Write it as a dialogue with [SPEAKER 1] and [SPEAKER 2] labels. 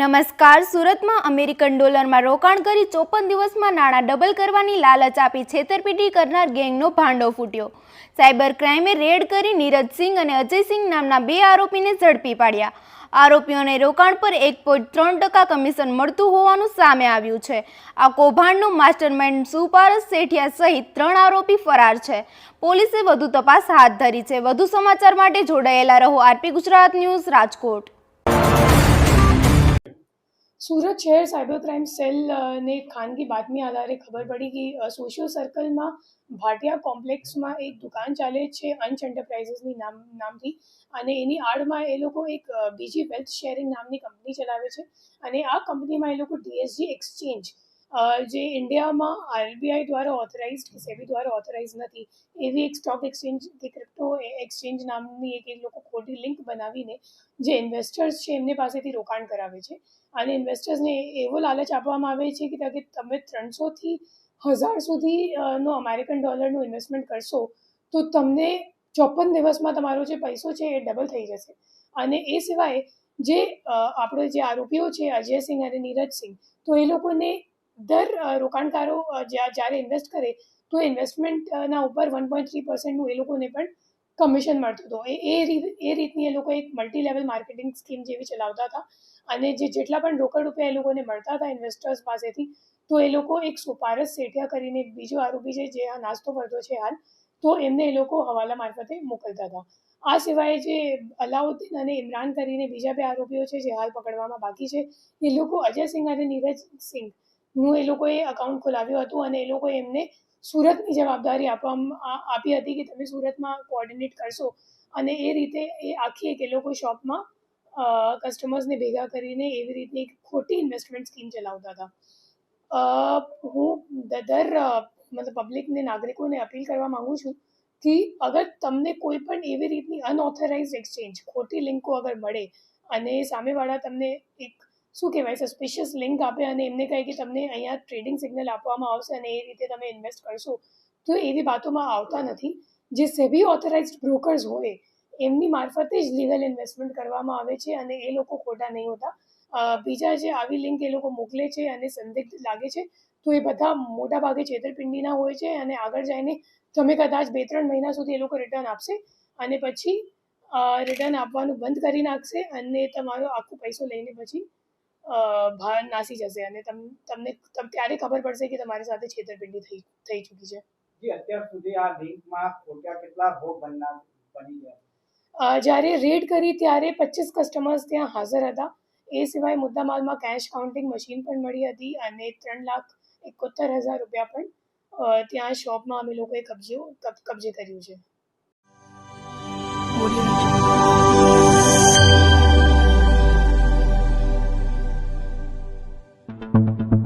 [SPEAKER 1] નમસ્કાર. સુરતમાં અમેરિકન ડોલરમાં રોકાણ કરી 54 દિવસમાં નાણાં ડબલ કરવાની લાલચ આપી છેતરપિંડી કરનાર ગેંગનો ભાંડો ફૂટ્યો. સાયબર ક્રાઇમે રેડ કરી નીરજ સિંઘ અને અજય સિંઘ નામના 2 આરોપીને ઝડપી પાડ્યા. આરોપીઓને રોકાણ પર 1.3% કમિશન મળતું હોવાનું સામે આવ્યું છે. આ કૌભાંડનો માસ્ટરમાઇન્ડ સુપારસ સેઠિયા સહિત 3 આરોપી ફરાર છે. પોલીસે વધુ તપાસ હાથ ધરી છે. વધુ સમાચાર માટે જોડાયેલા રહો આરપી ગુજરાત ન્યૂઝ, રાજકોટ.
[SPEAKER 2] सूरत शहर साइबर क्राइम सेल ने खानगी बातमी आधारे खबर पड़ी कि सोशियो सर्कल में भाटिया कॉम्प्लेक्स में एक दुकान चाले छे अंश एंटरप्राइजेसनी नामथी અને એની આડમાં એ લોકો એક બીજી વેલ્થ શેરિંગ નામની કંપની ચલાવે છે અને આ કંપનીમાં એ લોકો DSG એક્સચેન્જ જે ઇન્ડિયામાં RBI દ્વારા ઓથોરાઇઝડ કે સેબી દ્વારા ઓથોરાઇઝ નથી એવી એક સ્ટોક એક્સચેન્જ કે ક્રિપ્ટો એક્સચેન્જ નામની એક લોકો ખોટી લિંક બનાવીને જે ઇન્વેસ્ટર્સ છે એમને પાસેથી રોકાણ કરાવે છે અને ઇન્વેસ્ટર્સને એવો લાલચ આપવામાં આવે છે કે તમે 300થી 1000 સુધીનો અમેરિકન ડોલરનું ઇન્વેસ્ટમેન્ટ કરશો તો તમને 54 દિવસમાં તમારો જે પૈસો છે એ ડબલ થઈ જશે. અને એ સિવાય જે આપણે જે આરોપીઓ છે અજય સિંઘ અને નીરજ સિંઘ, તો એ લોકોને દર રોકાણકારો જ્યારે ઇન્વેસ્ટ કરે તો ઇન્વેસ્ટમેન્ટના ઉપર 1.3%નું એ લોકોને પણ કમિશન મળતું હતું. એ રીતની એ લોકો એક મલ્ટી લેવલ માર્કેટિંગ સ્કીમ જેવી ચલાવતા હતા અને જેટલા પણ રોકડ રૂપિયા એ લોકોને મળતા હતા ઇન્વેસ્ટર્સ પાસેથી, તો એ લોકો એક સુપારસ સેઠિયા કરીને બીજો આરોપી છે જે આ નાસ્તો કરતો છે હાલ, તો એમને એ લોકો હવાલા મારફતે મોકલતા હતા. આ સિવાય જે અલાઉદ્દીન અને ઇમરાન કરીને બીજા 2 આરોપીઓ છે જે હાલ પકડવામાં બાકી છે, એ લોકો અજય સિંઘ અને નીરજ સિંઘનું એ લોકોએ અકાઉન્ટ ખોલાવ્યું હતું અને એ લોકોએ એમને સુરતની જવાબદારી આપી હતી કે તમે સુરતમાં કોઓર્ડિનેટ કરશો અને એ રીતે એ આખી એક એ લોકો શોપમાં કસ્ટમર્સને ભેગા કરીને એવી રીતની એક ખોટી ઇન્વેસ્ટમેન્ટ સ્કીમ ચલાવતા હતા. હું મતલબ પબ્લિકને, નાગરિકોને અપીલ કરવા માગું છું કે અગર તમને કોઈ પણ એવી રીતની અનઓથોરાઇઝ એક્સચેન્જ ખોટી લિંકો અગર મળે અને સામેવાળા તમને એક શું કહેવાય સસ્પિશિયસ લિંક આપે અને એમને કહે કે તમને અહીંયા ટ્રેડિંગ સિગ્નલ આપવામાં આવશે અને એ રીતે તમે ઇન્વેસ્ટ કરશો, તો એવી વાતોમાં આવતા નથી. જે સેબી ઓથોરાઇઝડ બ્રોકર્સ હોય એમની મારફતે જ લીગલ ઇન્વેસ્ટમેન્ટ કરવામાં આવે છે અને એ લોકો ખોટા નહીં હોતા. બીજા જે આવી લિંક એ લોકો મોકલે છે અને સંદિગ્ધ લાગે છે તો એ બધા મોટા ભાગે છેતરપિંડીના હોય છે અને આગળ જઈને તમે કદાચ 2-3 મહિના સુધી એ લોકો રિટર્ન આપશે અને પછી રિટર્ન આપવાનું બંધ કરી નાખશે અને તમારો આખો પૈસો લઈને પછી બહાર નાસી જશે અને તમને ત્યારે ખબર પડશે કે તમારી સાથે છેતરપિંડી થઈ ચૂકી છે.
[SPEAKER 3] જી, અત્યાર સુધી આ લિંકમાં ખોટા કેટલા ભોગ બની ગયા?
[SPEAKER 2] જ્યારે રેડ કરી ત્યારે 25 કસ્ટમર્સ ત્યાં હાજર હતા. એ સિવાય મુદ્દામાલમાં કેશ કાઉન્ટિંગ મશીન પણ મળી હતી અને 3,71,000 રૂપિયા પણ ત્યાં શોપમાં અમે લોકોએ કબજે કર્યું છે.
[SPEAKER 1] Audio